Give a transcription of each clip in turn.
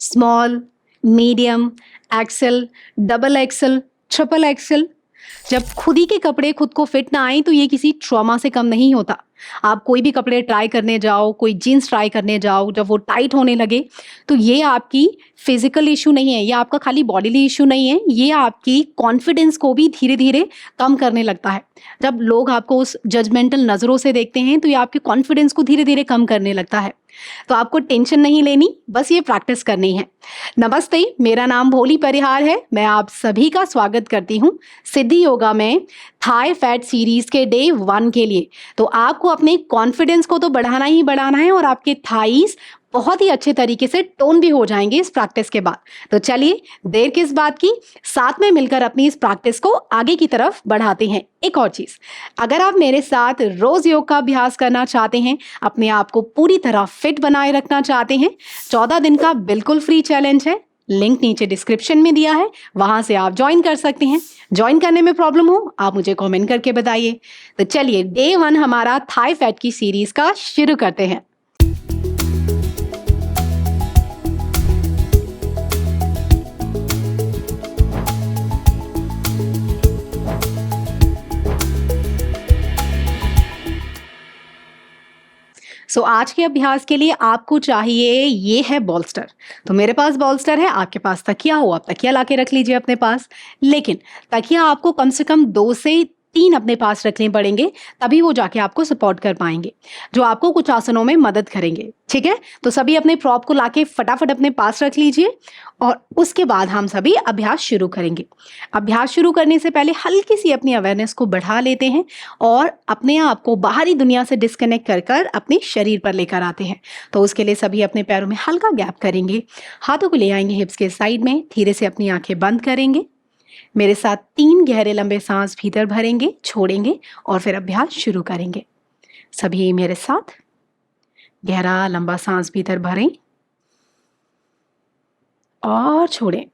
Small, medium, XL, double XL, triple XL. जब खुद ही के कपड़े खुद को फिट ना आए तो ये किसी ट्रॉमा से कम नहीं होता। आप कोई भी कपड़े ट्राई करने जाओ, कोई जीन्स ट्राई करने जाओ, जब वो टाइट होने लगे तो ये आपकी फिजिकल इशू नहीं है, ये आपका खाली बॉडीली इशू नहीं है, ये आपकी कॉन्फिडेंस को भी धीरे धीरे कम करने लगता है। जब लोग आपको उस जजमेंटल नज़रों से देखते हैं तो ये आपके कॉन्फिडेंस को धीरे धीरे कम करने लगता है। तो आपको टेंशन नहीं लेनी, बस ये प्रैक्टिस करनी है। नमस्ते, मेरा नाम भोली परिहार है। मैं आप सभी का स्वागत करती हूँ सिद्धि योगा में थाई फैट सीरीज के डे 1 के लिए। तो आपको अपने कॉन्फिडेंस को तो बढ़ाना ही बढ़ाना है और आपके थाईज बहुत ही अच्छे तरीके से टोन भी हो जाएंगे इस प्रैक्टिस के बाद। तो चलिए देर किस बात की, साथ में मिलकर अपनी इस प्रैक्टिस को आगे की तरफ बढ़ाते हैं। एक और चीज, अगर आप मेरे साथ रोज योग का अभ्यास करना चाहते हैं, अपने आप को पूरी तरह फिट बनाए रखना चाहते हैं, 14 दिन का बिल्कुल फ्री चैलेंज है, लिंक नीचे डिस्क्रिप्शन में दिया है, वहां से आप ज्वाइन कर सकते हैं। ज्वाइन करने में प्रॉब्लम हो आप मुझे कमेंट करके बताइए। तो चलिए डे 1 हमारा थाई फैट की सीरीज का शुरू करते हैं। आज के अभ्यास के लिए आपको चाहिए ये है बॉल्स्टर। तो मेरे पास बॉल्स्टर है, आपके पास तकिया हो आप तकिया लाके रख लीजिए अपने पास। लेकिन तकिया आपको कम से कम 2 से 3 अपने पास रखने पड़ेंगे, तभी वो जाके आपको सपोर्ट कर पाएंगे, जो आपको कुछ आसनों में मदद करेंगे। ठीक है, तो सभी अपने प्रॉप को लाके फटाफट अपने पास रख लीजिए और उसके बाद हम सभी अभ्यास शुरू करेंगे। अभ्यास शुरू करने से पहले हल्की सी अपनी अवेयरनेस को बढ़ा लेते हैं और अपने आप को बाहरी दुनिया से डिस्कनेक्ट कर कर अपने शरीर पर लेकर आते हैं। तो उसके लिए सभी अपने पैरों में हल्का गैप करेंगे, हाथों को ले आएंगे हिप्स के साइड में, धीरे से अपनी आंखें बंद करेंगे। मेरे साथ 3 गहरे लंबे सांस भीतर भरेंगे, छोड़ेंगे और फिर अभ्यास शुरू करेंगे। सभी मेरे साथ गहरा लंबा सांस भीतर भरें और छोड़ें।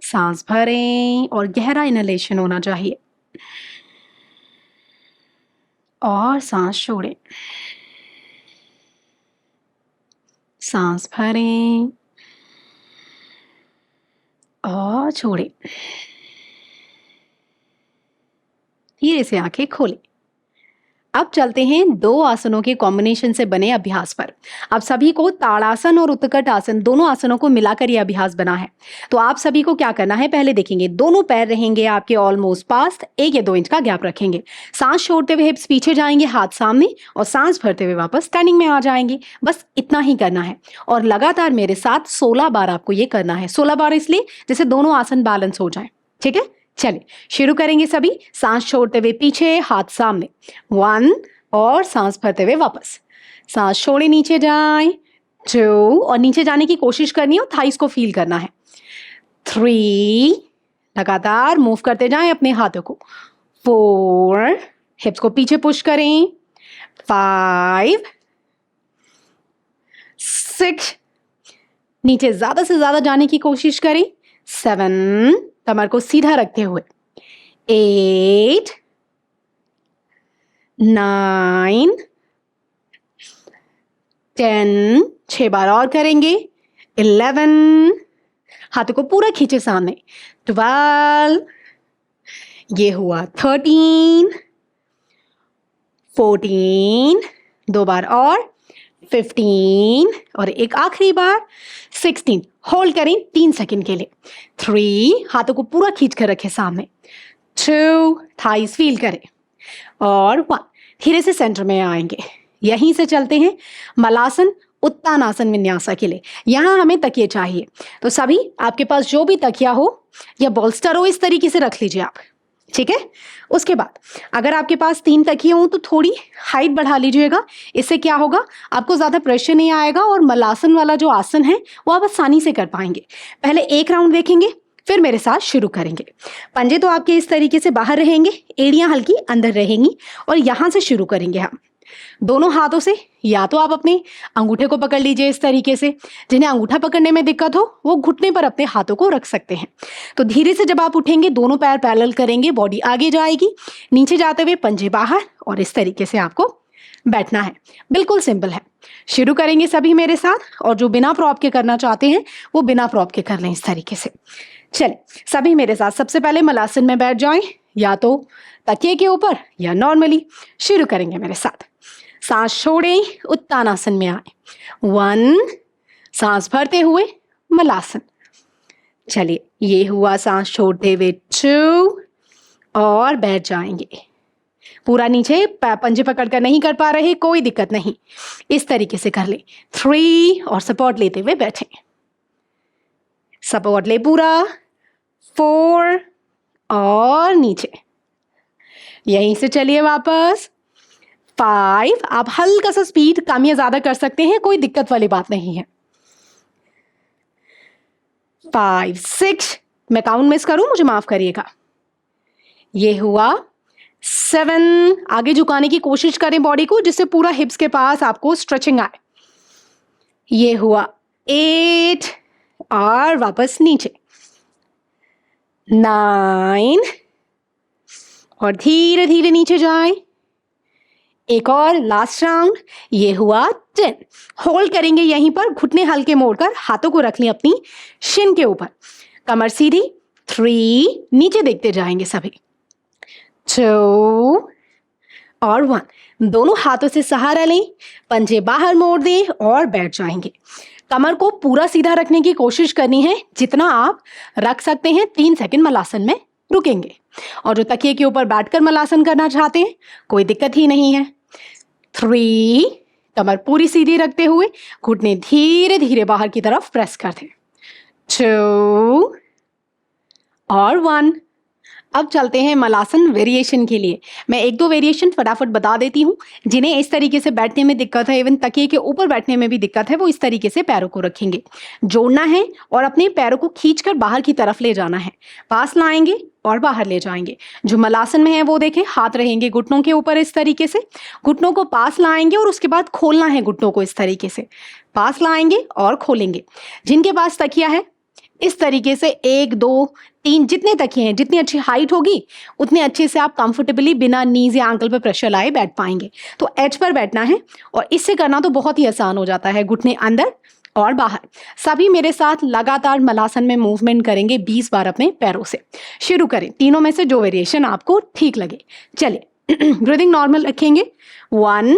सांस भरें और गहरा इनहेलेशन होना चाहिए और सांस छोड़ें। सांस भरें और छोड़ें। धीरे से आंखें खोलें। अब चलते हैं 2 आसनों के कॉम्बिनेशन से बने अभ्यास पर। अब सभी को ताड़ासन और उत्कट आसन दोनों आसनों को मिलाकर यह अभ्यास बना है। तो आप सभी को क्या करना है, पहले देखेंगे दोनों पैर रहेंगे आपके ऑलमोस्ट पास, 1 या 2 इंच का गैप रखेंगे। सांस छोड़ते हुए हिप्स पीछे जाएंगे, हाथ सामने, और सांस भरते हुए वापस स्टैंडिंग में आ जाएंगे। बस इतना ही करना है और लगातार मेरे साथ 16 बार आपको ये करना है। 16 बार इसलिए जैसे दोनों आसन बैलेंस हो जाए। ठीक है, चलिए शुरू करेंगे सभी। सांस छोड़ते हुए पीछे, हाथ सामने, 1 और सांस भरते हुए वापस। सांस छोड़े, नीचे जाएं, 2 और नीचे जाने की कोशिश करनी है, थाइस को फील करना है, 3 लगातार मूव करते जाएं अपने हाथों को, 4 हिप्स को पीछे पुश करें, 5 6 नीचे ज्यादा से ज्यादा जाने की कोशिश करें, 7 कमर को सीधा रखते हुए, 8 9 10 6 बार और करेंगे, 11 हाथों को पूरा खींचे सामने, 12 ये हुआ, 13 14 2 बार और, 15 और एक आखिरी बार, 16 होल्ड करें 3 सेकंड के लिए, 3 हाथों को पूरा खींच कर रखें सामने, 2 थाइस फील करें और 1 धीरे से सेंटर में आएंगे। यहीं से चलते हैं मलासन उत्तानासन विन्यासा के लिए। यहाँ हमें तकिए चाहिए, तो सभी आपके पास जो भी तकिया हो या बॉल्स्टर हो इस तरीके से रख लीजिए आप। ठीक है, उसके बाद अगर आपके पास 3 तकिए हों तो थोड़ी हाइट बढ़ा लीजिएगा। इससे क्या होगा, आपको ज़्यादा प्रेशर नहीं आएगा और मलासन वाला जो आसन है वो आप आसानी से कर पाएंगे। पहले 1 राउंड देखेंगे, फिर मेरे साथ शुरू करेंगे। पंजे तो आपके इस तरीके से बाहर रहेंगे, एड़ियाँ हल्की अंदर रहेंगी और यहाँ से शुरू करेंगे हम। दोनों हाथों से या तो आप अपने अंगूठे को पकड़ लीजिए इस तरीके से, जिन्हें अंगूठा पकड़ने में दिक्कत हो वो घुटने पर अपने हाथों को रख सकते हैं। तो धीरे से जब आप उठेंगे दोनों पैर पैरेलल करेंगे, बॉडी आगे जाएगी, नीचे जाते हुए पंजे बाहर और इस तरीके से आपको बैठना है। बिल्कुल सिंपल है। शुरू करेंगे सभी मेरे साथ, और जो बिना प्रॉप के करना चाहते हैं वो बिना प्रॉप के कर लें इस तरीके से। चलिए सभी मेरे साथ सबसे पहले मलासन में बैठ जाएं, या तो तकिए के ऊपर या नॉर्मली। शुरू करेंगे मेरे साथ। सांस छोड़ें, उत्तानासन में आए। 1, सांस भरते हुए मलासन। चलिए ये हुआ सांस छोड़ते हुए 2, और बैठ जाएंगे। पूरा नीचे पंजे पकड़कर नहीं कर पा रहे, कोई दिक्कत नहीं, इस तरीके से कर ले। 3, और सपोर्ट लेते हुए बैठे। सपोर्ट ले पूरा। 4, और नीचे। यहीं से चलिए वापस। 5, आप हल्का सा स्पीड कम या ज्यादा कर सकते हैं, कोई दिक्कत वाली बात नहीं है। 5, 6, मैं काउंट मिस करूं मुझे माफ करिएगा। ये हुआ 7, आगे झुकाने की कोशिश करें बॉडी को, जिससे पूरा हिप्स के पास आपको स्ट्रेचिंग आए। ये हुआ 8, और वापस नीचे। 9, और धीरे धीरे नीचे जाएं। एक और लास्ट राउंड। ये हुआ 10। होल्ड करेंगे यहीं पर, घुटने हल्के मोड़कर हाथों को रख लें अपनी शिन के ऊपर, कमर सीधी। 3, नीचे देखते जाएंगे सभी। 2, और 1, दोनों हाथों से सहारा लें, पंजे बाहर मोड़ दें और बैठ जाएंगे। कमर को पूरा सीधा रखने की कोशिश करनी है, जितना आप रख सकते हैं। 3 सेकंड मलासन में रुकेंगे। और जो तकिए के ऊपर बैठकर मलासन करना चाहते हैं, कोई दिक्कत ही नहीं है। 3, कमर पूरी सीधी रखते हुए घुटने धीरे धीरे बाहर की तरफ प्रेस कर दें। 2, और 1। अब चलते हैं मलासन वेरिएशन के लिए। मैं 1-2 वेरिएशन फटाफट बता देती हूँ। जिन्हें इस तरीके से बैठने में दिक्कत है, इवन तकिए के ऊपर बैठने में भी दिक्कत है, वो इस तरीके से पैरों को रखेंगे, जोड़ना है और अपने पैरों को खींचकर बाहर की तरफ ले जाना है। पास लाएंगे और बाहर ले जाएंगे। जो मलासन में है वो देखें, हाथ रहेंगे घुटनों के ऊपर इस तरीके से। घुटनों को पास लाएंगे और उसके बाद खोलना है घुटनों को इस तरीके से। पास लाएंगे और खोलेंगे। जिनके पास तकिया है इस तरीके से 1, 2, 3 जितने तकिए हैं, जितनी अच्छी हाइट होगी उतने अच्छे से आप कंफर्टेबली बिना नीज या आंकल पर प्रेशर लाए बैठ पाएंगे। तो एज पर बैठना है, और इससे करना तो बहुत ही आसान हो जाता है। घुटने अंदर और बाहर। सभी मेरे साथ लगातार मलासन में मूवमेंट करेंगे 20 बार अपने पैरों से। शुरू करें, तीनों में से जो वेरिएशन आपको ठीक लगे। चलिए ब्रीदिंग नॉर्मल रखेंगे। 1,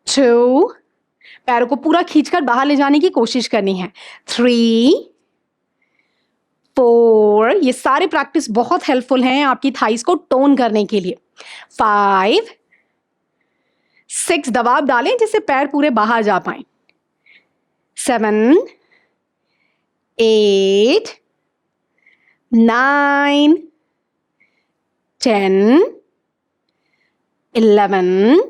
2, पैरों को पूरा खींचकर बाहर ले जाने की कोशिश करनी है। 3, 4, ये सारे प्रैक्टिस बहुत हेल्पफुल हैं आपकी थाइस को टोन करने के लिए। 5, 6, दबाव डालें जिससे पैर पूरे बाहर जा पाए। 7, 8, 9, 10, 11,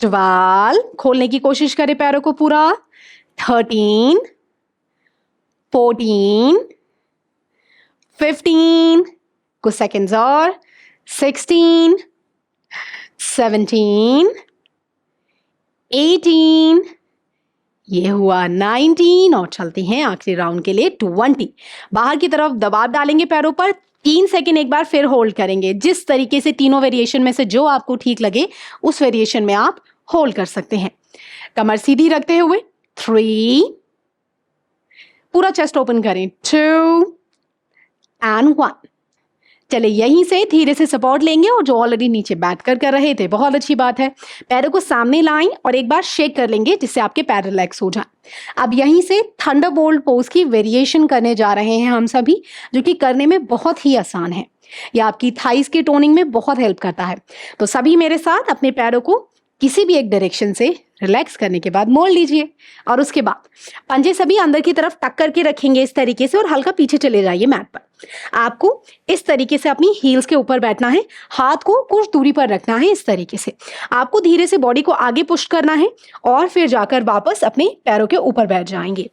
12, खोलने की कोशिश करें पैरों को पूरा। 13, 14, 15, कुछ सेकेंड्स और। 16, 17, 18, ये हुआ 19, और चलते हैं आखिरी राउंड के लिए 20। बाहर की तरफ दबाव डालेंगे पैरों पर। 3 सेकेंड एक बार फिर होल्ड करेंगे। जिस तरीके से तीनों वेरिएशन में से जो आपको ठीक लगे उस वेरिएशन में आप होल्ड कर सकते हैं। कमर सीधी रखते हुए 3, पूरा चेस्ट ओपन करें। 2 and 1। चले यहीं से धीरे से सपोर्ट लेंगे, और जो ऑलरेडी नीचे बैठ कर रहे थे, बहुत अच्छी बात है। पैरों को सामने लाएं और एक बार शेक कर लेंगे जिससे आपके पैर रिलैक्स हो जाएं। अब यहीं से थंडरबोल्ट पोज की वेरिएशन करने जा रहे हैं हम सभी, जो कि करने में बहुत ही आसान है। यह आपकी थाइस की टोनिंग में बहुत हेल्प करता है। तो सभी मेरे साथ अपने पैरों को किसी भी एक डायरेक्शन से रिलैक्स करने के बाद मोड़ लीजिए, और उसके बाद पंजे सभी अंदर की तरफ टक करके रखेंगे इस तरीके से, और हल्का पीछे चले जाइए मैट पर। आपको इस तरीके से अपनी हील्स के ऊपर बैठना है, हाथ को कुछ दूरी पर रखना है इस तरीके से। आपको धीरे से बॉडी को आगे पुश करना है, और फिर जाकर वापस अपने पैरों के ऊपर बैठ जाएंगे।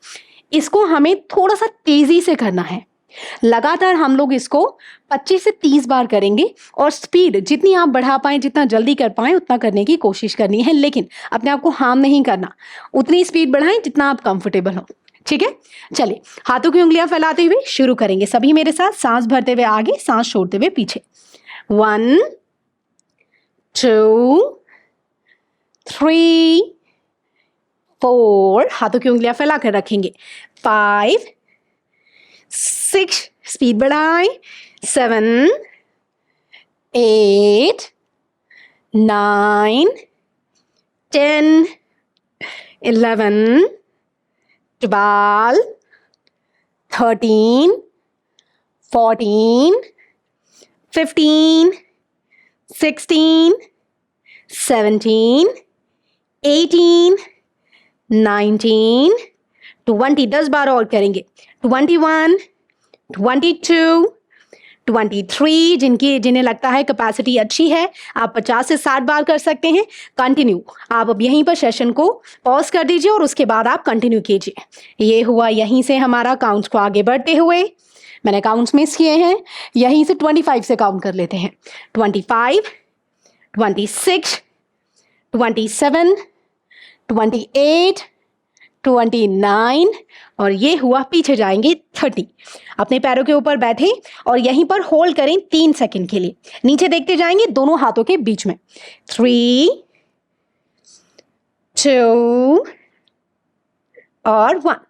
इसको हमें थोड़ा सा तेजी से करना है। लगातार हम लोग इसको 25 से 30 बार करेंगे, और स्पीड जितनी आप बढ़ा पाएं, जितना जल्दी कर पाएं उतना करने की कोशिश करनी है, लेकिन अपने आप को हार्म नहीं करना। उतनी स्पीड बढ़ाएं जितना आप कंफर्टेबल हो। ठीक है, चलिए हाथों की उंगलियां फैलाते हुए शुरू करेंगे सभी मेरे साथ। सांस भरते हुए आगे, सांस छोड़ते हुए पीछे। 1, 2 3 4, हाथों की उंगलियां फैला कर रखेंगे, 5 6, स्पीड बढ़ाएं, 7 8 9 10 11 12 13 14 15 16 17 18 19 20, 10 बार और करेंगे, 21 22 23, जिन्हें लगता है कैपेसिटी अच्छी है आप 50 से 60 बार कर सकते हैं। कंटिन्यू, आप अब यहीं पर सेशन को पॉज कर दीजिए और उसके बाद आप कंटिन्यू कीजिए। ये हुआ यहीं से हमारा काउंट्स को आगे बढ़ते हुए, मैंने काउंट्स मिस किए हैं, यहीं से 25 से काउंट कर लेते हैं, 25 26 27 28 29 और ये हुआ, पीछे जाएंगे 30। अपने पैरों के ऊपर बैठे और यहीं पर होल्ड करें 3 सेकंड के लिए, नीचे देखते जाएंगे दोनों हाथों के बीच में, 3 2 और 1।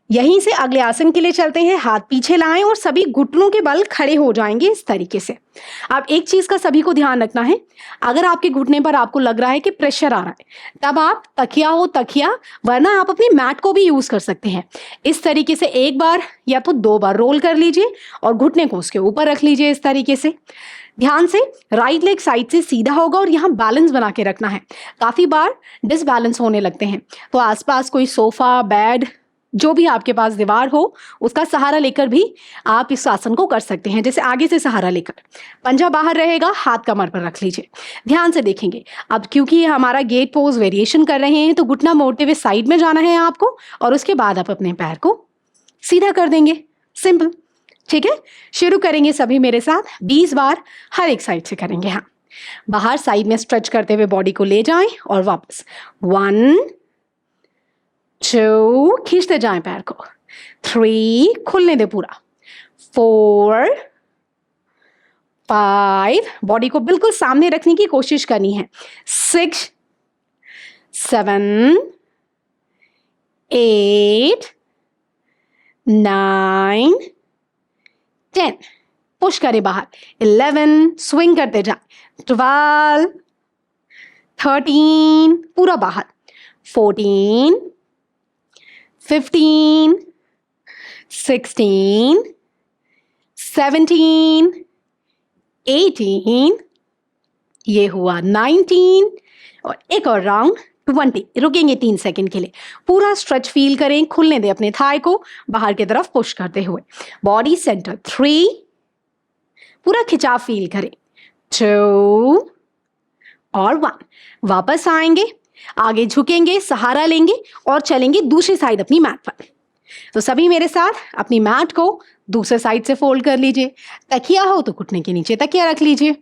यहीं से अगले आसन के लिए चलते हैं, हाथ पीछे लाएं और सभी घुटनों के बल खड़े हो जाएंगे इस तरीके से। अब एक चीज का सभी को ध्यान रखना है, अगर आपके घुटने पर आपको लग रहा है कि प्रेशर आ रहा है तब आप तकिया हो तकिया, वरना आप अपनी मैट को भी यूज कर सकते हैं। इस तरीके से एक बार या तो 2 बार रोल कर लीजिए और घुटने को उसके ऊपर रख लीजिए इस तरीके से। ध्यान से, राइट लेग साइड से सीधा होगा और यहाँ बैलेंस बना के रखना है। काफी बार डिसबैलेंस होने लगते हैं तो आसपास कोई सोफा, बेड, जो भी आपके पास दीवार हो उसका सहारा लेकर भी आप इस आसन को कर सकते हैं। जैसे आगे से सहारा लेकर, पंजा बाहर रहेगा, हाथ कमर पर रख लीजिए। ध्यान से देखेंगे, अब क्योंकि ये हमारा गेट पोज वेरिएशन कर रहे हैं तो घुटना मोड़ते हुए साइड में जाना है आपको और उसके बाद आप अपने पैर को सीधा कर देंगे, सिंपल। ठीक है, शुरू करेंगे सभी मेरे साथ, 20 बार हर एक साइड से करेंगे। हाँ, बाहर साइड में स्ट्रेच करते हुए बॉडी को ले जाएं और वापस, 1 2, खींचते जाएं पैर को, 3, खुलने दे पूरा, 4 5, बॉडी को बिल्कुल सामने रखने की कोशिश करनी है, 6 7 8 9 10, पुश करें बाहर, 11, स्विंग करते जाएं, 12 13, पूरा बाहर, 14 15 16 17 18, ये हुआ 19 और एक और राउंड 20। रुकेंगे 3 सेकंड के लिए, पूरा स्ट्रेच फील करें, खुलने दें अपने थाई को बाहर की तरफ पुश करते हुए, बॉडी सेंटर, 3, पूरा खिंचाव फील करें, 2 और 1। वापस आएंगे, आगे झुकेंगे, सहारा लेंगे और चलेंगे दूसरी साइड अपनी मैट पर। तो सभी मेरे साथ अपनी मैट को दूसरे साइड से फोल्ड कर लीजिए, तकिया हो तो घुटने के नीचे तकिया रख लीजिए।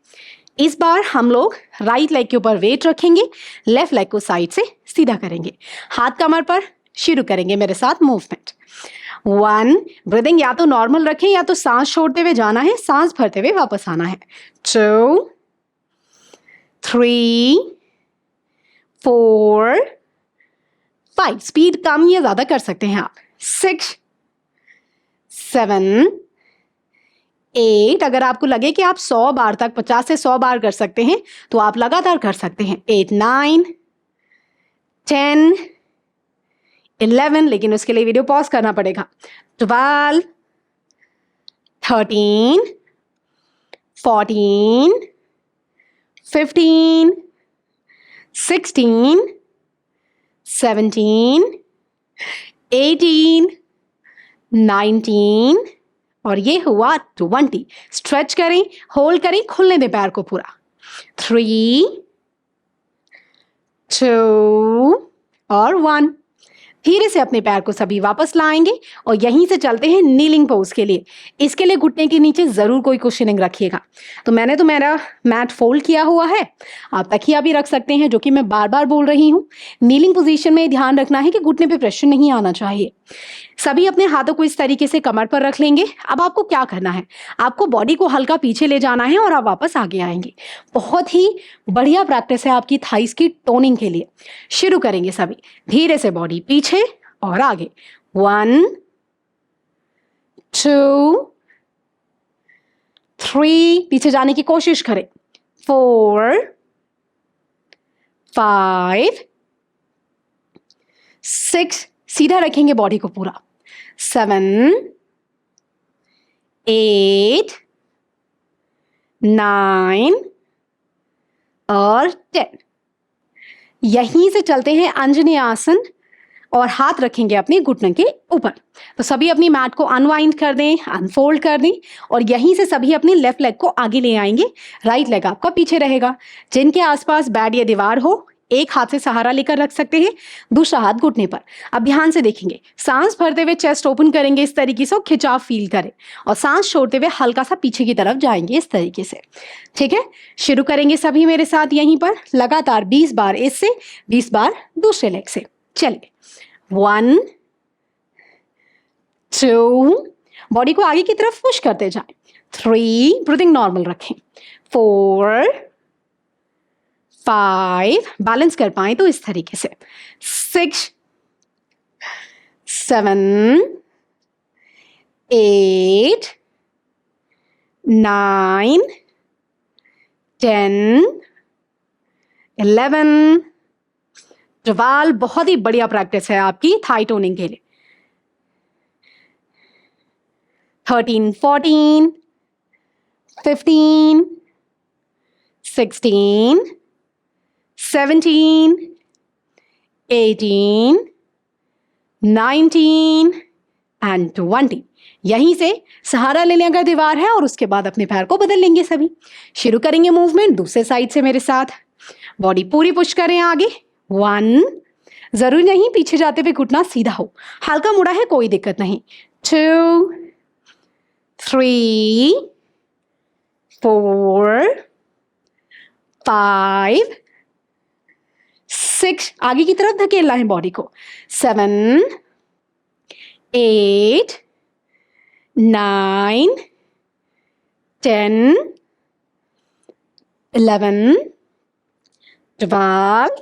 इस बार हम लोग राइट लेग के ऊपर वेट रखेंगे, लेफ्ट लेग को साइड से सीधा करेंगे, हाथ कमर पर। शुरू करेंगे मेरे साथ मूवमेंट। 1, ब्रीदिंग या तो नॉर्मल रखें या तो सांस छोड़ते हुए जाना है, सांस भरते हुए वापस आना है। 2 3 4 5, स्पीड कम या ज्यादा कर सकते हैं आप, 6 7 8, अगर आपको लगे कि आप 100 बार तक, 50 से 100 बार कर सकते हैं तो आप लगातार कर सकते हैं, 8 9 10 11, लेकिन उसके लिए वीडियो पॉज करना पड़ेगा, 12 13 14 15 16 17 18 19 और ये हुआ 20। स्ट्रेच करें, होल्ड करें, खुलने दें पैर को पूरा, 3 2 और 1। धीरे से अपने पैर को सभी वापस लाएंगे और यहीं से चलते हैं नीलिंग पोज के लिए। इसके लिए घुटने के नीचे जरूर कोई कुशनिंग रखिएगा। तो मैंने तो मेरा मैट फोल्ड किया हुआ है, आप तकिया भी रख सकते हैं, जो कि मैं बार बार बोल रही हूँ। नीलिंग पोजीशन में ध्यान रखना है कि घुटने पे प्रेशर नहीं आना चाहिए। सभी अपने हाथों को इस तरीके से कमर पर रख लेंगे। अब आपको क्या करना है, आपको बॉडी को हल्का पीछे ले जाना है और आप वापस आगे आएंगे। बहुत ही बढ़िया प्रैक्टिस है आपकी थाइस की टोनिंग के लिए। शुरू करेंगे सभी, धीरे से बॉडी पीछे और आगे। 1 2 3, पीछे जाने की कोशिश करें। 4 5 6, सीधा रखेंगे बॉडी को पूरा। 7 8 9 और 10। यहीं से चलते हैं अंजनी आसन और हाथ रखेंगे अपने घुटने के ऊपर। तो सभी अपनी मैट को अनवाइंड कर दें, अनफोल्ड कर दें और यहीं से सभी अपनी लेफ्ट लेग को आगे ले आएंगे। राइट लेग आपका पीछे रहेगा। जिनके आसपास बेड या दीवार हो, एक हाथ से सहारा लेकर रख सकते हैं, दूसरा हाथ घुटने पर। अब ध्यान से देखेंगे, सांस भरते हुए चेस्ट ओपन करेंगे इस तरीके से और खिंचाव फील करें, और सांस छोड़ते हुए हल्का सा पीछे की तरफ जाएंगे इस तरीके से। ठीक है, शुरू करेंगे सभी मेरे साथ यहीं पर लगातार 20 बार इससे, 20 बार दूसरे लेग से। चलिए, 1 2, बॉडी को आगे की तरफ पुश करते जाएं। 3, ब्रीदिंग नॉर्मल रखें। 4 5, बैलेंस कर पाए तो इस तरीके से। 6 7 8 9 10 11। 12, बहुत ही बढ़िया प्रैक्टिस है आपकी थाई टोनिंग के लिए। 13 14 15 16 17 18 19 एंड 20। यहीं से सहारा ले लें अगर दीवार है, और उसके बाद अपने पैर को बदल लेंगे सभी। शुरू करेंगे मूवमेंट दूसरे साइड से मेरे साथ। बॉडी पूरी पुश करें आगे। 1, जरूरी नहीं पीछे जाते हुए घुटना सीधा हो, हल्का मुड़ा है कोई दिक्कत नहीं। 2 3 4 5 6, आगे की तरफ धकेलना है बॉडी को। 7 8 9 10 11 12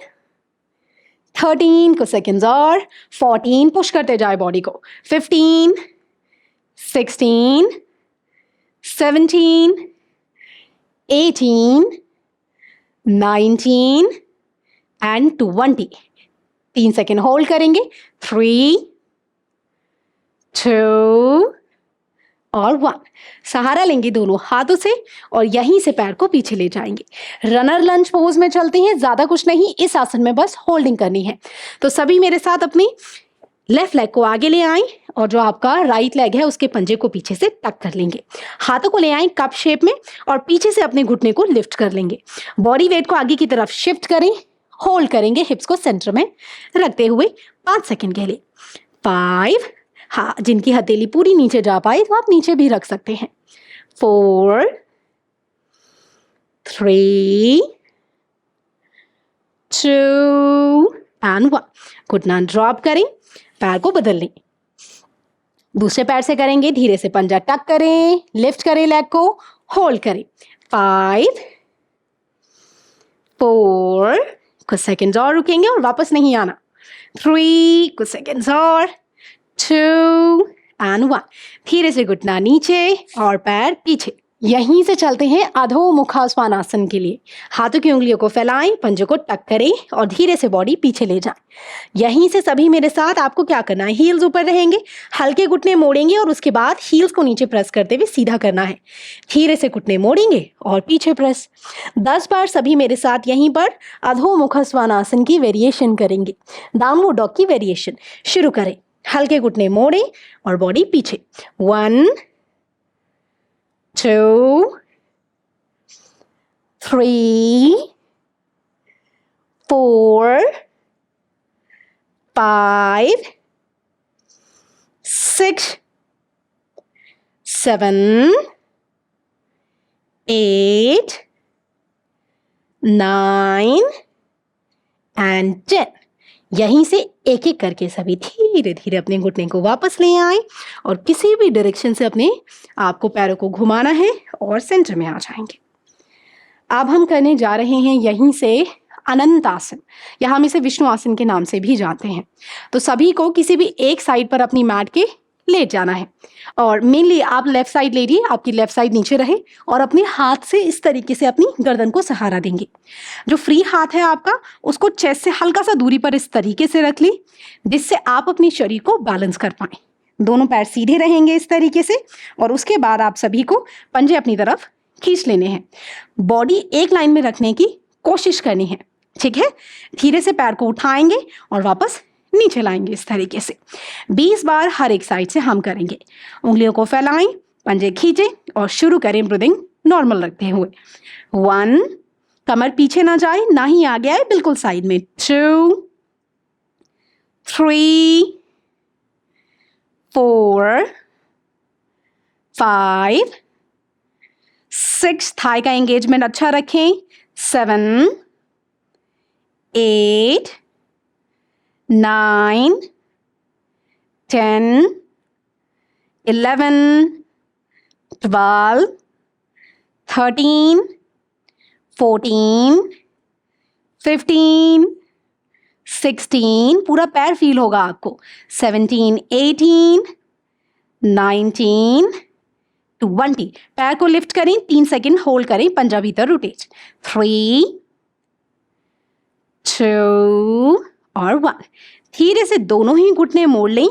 13 कुछ सेकेंड्स और। 14, पुश करते जाए बॉडी को। 15 16 17 18 19 एंड 20। 3 सेकेंड होल्ड करेंगे। 3 2 और 1। सहारा लेंगे दोनों हाथों से और यहीं से पैर को पीछे ले जाएंगे। रनर लंज पोज में चलते हैं, ज्यादा कुछ नहीं, इस आसन में बस होल्डिंग करनी है। तो सभी मेरे साथ अपनी लेफ्ट लेग को आगे ले आएं और जो आपका राइट लेग है उसके पंजे को पीछे से टक कर लेंगे। हाथों को ले आएं कप शेप में और पीछे से अपने घुटने को लिफ्ट कर लेंगे। बॉडी वेट को आगे की तरफ शिफ्ट करें, होल्ड करेंगे हिप्स को सेंटर में रखते हुए 5 सेकेंड के लिए। 5, हाँ, जिनकी हथेली पूरी नीचे जा पाए तो आप नीचे भी रख सकते हैं। 4 3 2 एंड 1। घुटना ड्रॉप करें, पैर को बदल लें। दूसरे पैर से करेंगे, धीरे से पंजा टक करें, लिफ्ट करें लेग को, होल्ड करें। 5 4, कुछ सेकंड्स और रुकेंगे और वापस नहीं आना। 3, कुछ सेकंड्स और। 2 एंड 1। धीरे से घुटना नीचे और पैर पीछे। यहीं से चलते हैं अधोमुखासनासन के लिए। हाथों की उंगलियों को फैलाएं, पंजों को टक करें और धीरे से बॉडी पीछे ले जाएं। यहीं से सभी मेरे साथ आपको क्या करना है, हील्स ऊपर रहेंगे, हल्के घुटने मोड़ेंगे और उसके बाद हील्स को नीचे प्रेस करते हुए सीधा करना है। धीरे से घुटने मोड़ेंगे और पीछे प्रेस। 10 बार सभी मेरे साथ यहीं पर अधोमुखासनासन की वेरिएशन करेंगे, डाउनवर्ड डॉग की वेरिएशन। शुरू करें, हल्के घुटने मोड़ें और बॉडी पीछे। 1 2 3 4 5, 6, 7, 8, 9 एंड 10। यहीं से एक एक करके सभी धीरे धीरे अपने घुटने को वापस ले आए और किसी भी डायरेक्शन से अपने आपको पैरों को घुमाना है और सेंटर में आ जाएंगे। अब हम करने जा रहे हैं यहीं से अनंत आसन, या हम इसे विष्णु आसन के नाम से भी जानते हैं। तो सभी को किसी भी एक साइड पर अपनी मैट के लेट जाना है और मेनली आप लेफ्ट साइड लेटिए, आपकी लेफ्ट साइड नीचे रहे और अपने हाथ से इस तरीके से अपनी गर्दन को सहारा देंगे। जो फ्री हाथ है आपका उसको चेस्ट से हल्का सा दूरी पर इस तरीके से रख ली जिससे आप अपने शरीर को बैलेंस कर पाए। दोनों पैर सीधे रहेंगे इस तरीके से और उसके बाद आप सभी को पंजे अपनी तरफ खींच लेने हैं। बॉडी एक लाइन में रखने की कोशिश करनी है, ठीक है। धीरे से पैर को उठाएंगे और वापस नीचे लाएंगे इस तरीके से 20 बार हर एक साइड से हम करेंगे। उंगलियों को फैलाएं, पंजे खींचे और शुरू करें ब्रीदिंग नॉर्मल रखते हुए। 1, कमर पीछे ना जाए ना ही आगे आए, बिल्कुल साइड में। 2, 3, 4, 5, 6, थाई का एंगेजमेंट अच्छा रखें। 7, 8, 9, 10, 11, 12, 13, 14, 15, 16, पूरा पैर फील होगा आपको। 17, 18, 19, 20, पैर को लिफ्ट करें, 3 सेकंड होल्ड करें, पंजा भीतर रोटेट। 3, 2 और 1। धीरे से दोनों ही घुटने मोड़ लें,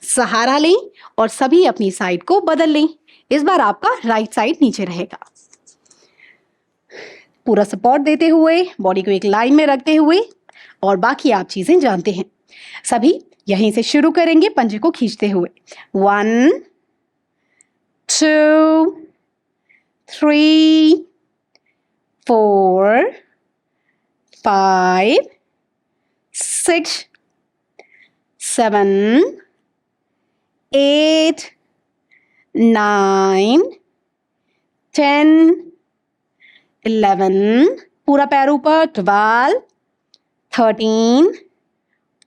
सहारा लें और सभी अपनी साइड को बदल लें। इस बार आपका राइट साइड नीचे रहेगा। पूरा सपोर्ट देते हुए, बॉडी को एक लाइन में रखते हुए और बाकी आप चीजें जानते हैं। सभी यहीं से शुरू करेंगे पंजे को खींचते हुए। 1, 2, 3, 4, 5, 6, 7, 8, 9, 10, 11, पूरा पैर ऊपर। 12, 13,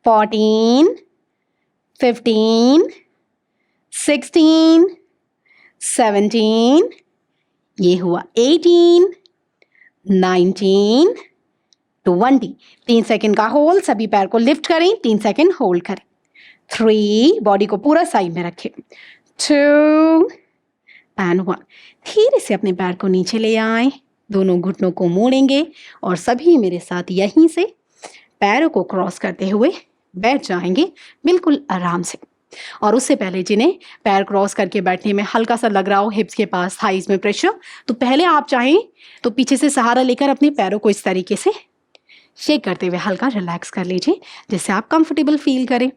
14, 15, 16, 17, ये हुआ 18, 19, 20। 3 सेकंड का होल्ड, सभी पैर को लिफ्ट करें, 3 सेकंड होल्ड करें। 3, बॉडी को पूरा साइड में रखें। 2 एंड 1, धीरे से अपने पैर को नीचे ले आए, दोनों घुटनों को मोड़ेंगे और सभी मेरे साथ यहीं से पैरों को क्रॉस करते हुए बैठ जाएंगे बिल्कुल आराम से। और उससे पहले जिन्हें पैर क्रॉस करके बैठने में हल्का सा लग रहा हो हिप्स के पास, थाइज में प्रेशर, तो पहले आप चाहें तो पीछे से सहारा लेकर अपने पैरों को इस तरीके से शेक करते हुए हल्का रिलैक्स कर लीजिए जिससे आप कंफर्टेबल फील करें।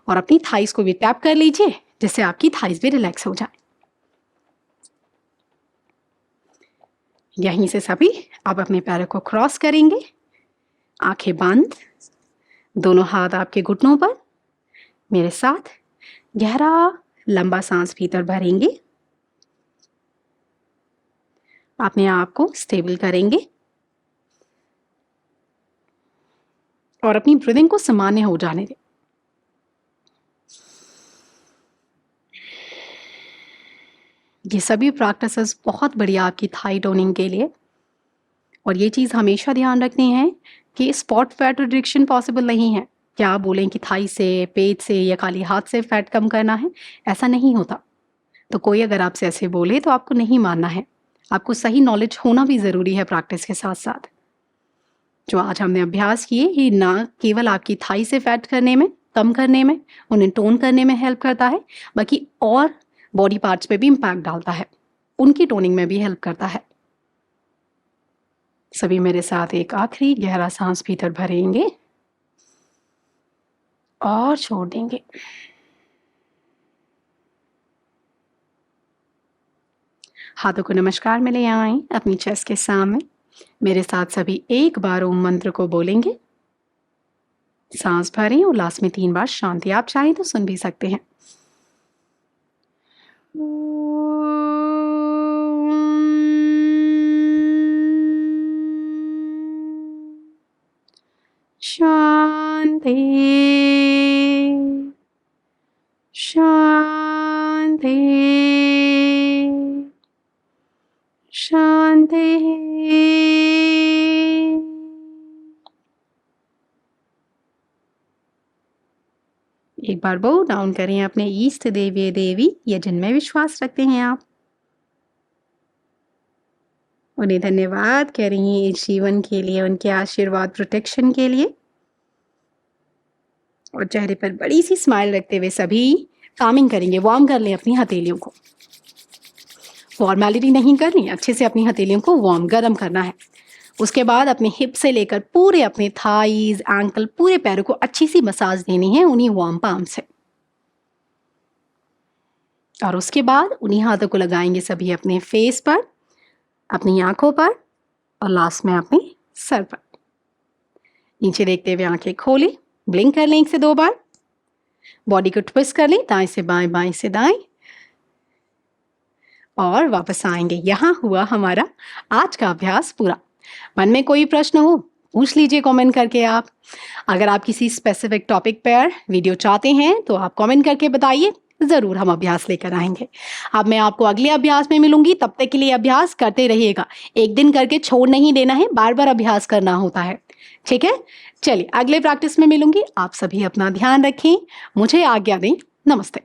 और अपनी थाइज को भी टैप कर लीजिए जिससे आपकी थाइज भी रिलैक्स हो जाए। यहीं से सभी आप अपने पैरों को क्रॉस करेंगे, आंखें बंद, दोनों हाथ आपके घुटनों पर। मेरे साथ गहरा लंबा सांस भीतर भरेंगे, अपने आप को स्टेबल करेंगे और अपनी ब्रीदिंग को सामान्य हो जाने दें। ये सभी प्रैक्टिसेस बहुत बढ़िया आपकी थाई टोनिंग के लिए। और ये चीज़ हमेशा ध्यान रखनी है कि स्पॉट फैट रिडक्शन पॉसिबल नहीं है। क्या आप बोलें कि थाई से, पेट से या खाली हाथ से फैट कम करना है, ऐसा नहीं होता। तो कोई अगर आपसे ऐसे बोले तो आपको नहीं मानना है। आपको सही नॉलेज होना भी ज़रूरी है प्रैक्टिस के साथ साथ। जो आज हमने अभ्यास किए ये ना केवल आपकी थाई से फैट करने में, कम करने में, उन्हें टोन करने में हेल्प करता है, बल्कि और बॉडी पार्ट्स पे भी इम्पैक्ट डालता है, उनकी टोनिंग में भी हेल्प करता है। सभी मेरे साथ एक आखिरी गहरा सांस भीतर भरेंगे और छोड़ देंगे। हाथों को नमस्कार में ले आए अपनी चेस्ट के सामने। मेरे साथ सभी एक बार ओम मंत्र को बोलेंगे। सांस भरें और लास्ट में 3 बार शांति। आप चाहें तो सुन भी सकते हैं। शांति शांति शांति। एक बार बोल डाउन करें अपने इष्ट देवी देवी या जिनमें विश्वास रखते हैं आप, उन्हें धन्यवाद कह रही हैं इस जीवन के लिए, उनके आशीर्वाद प्रोटेक्शन के लिए। और चेहरे पर बड़ी सी स्माइल रखते हुए सभी कामिंग करेंगे। वार्म कर लें अपनी हथेलियों को, फॉर्मेलिटी नहीं करनी, अच्छे से अपनी हथेलियों को वार्म गर्म करना है। उसके बाद अपने हिप से लेकर पूरे अपने थाइज एंकल पूरे पैरों को अच्छी सी मसाज देनी है उन्हीं वार्म पाम से। और उसके बाद उन्हीं हाथों को लगाएंगे सभी अपने फेस पर, अपनी आंखों पर और लास्ट में अपने सर पर। नीचे देखते हुए आंखें खोलें, ब्लिंक कर लें 1 से 2 बार, बॉडी को ट्विस्ट कर लें दाएं से बाएं, बाएं से दाएं और वापस आएंगे। यहाँ हुआ हमारा आज का अभ्यास पूरा। मन में कोई प्रश्न हो पूछ लीजिए कमेंट करके आप। अगर आप किसी स्पेसिफिक टॉपिक पर वीडियो चाहते हैं तो आप कमेंट करके बताइए, ज़रूर हम अभ्यास लेकर आएंगे। अब मैं आपको अगले अभ्यास में मिलूंगी, तब तक के लिए अभ्यास करते रहिएगा। एक दिन करके छोड़ नहीं देना है, बार बार अभ्यास करना होता है, ठीक है। चलिए अगले प्रैक्टिस में मिलूंगी। आप सभी अपना ध्यान रखें, मुझे आज्ञा दें। नमस्ते।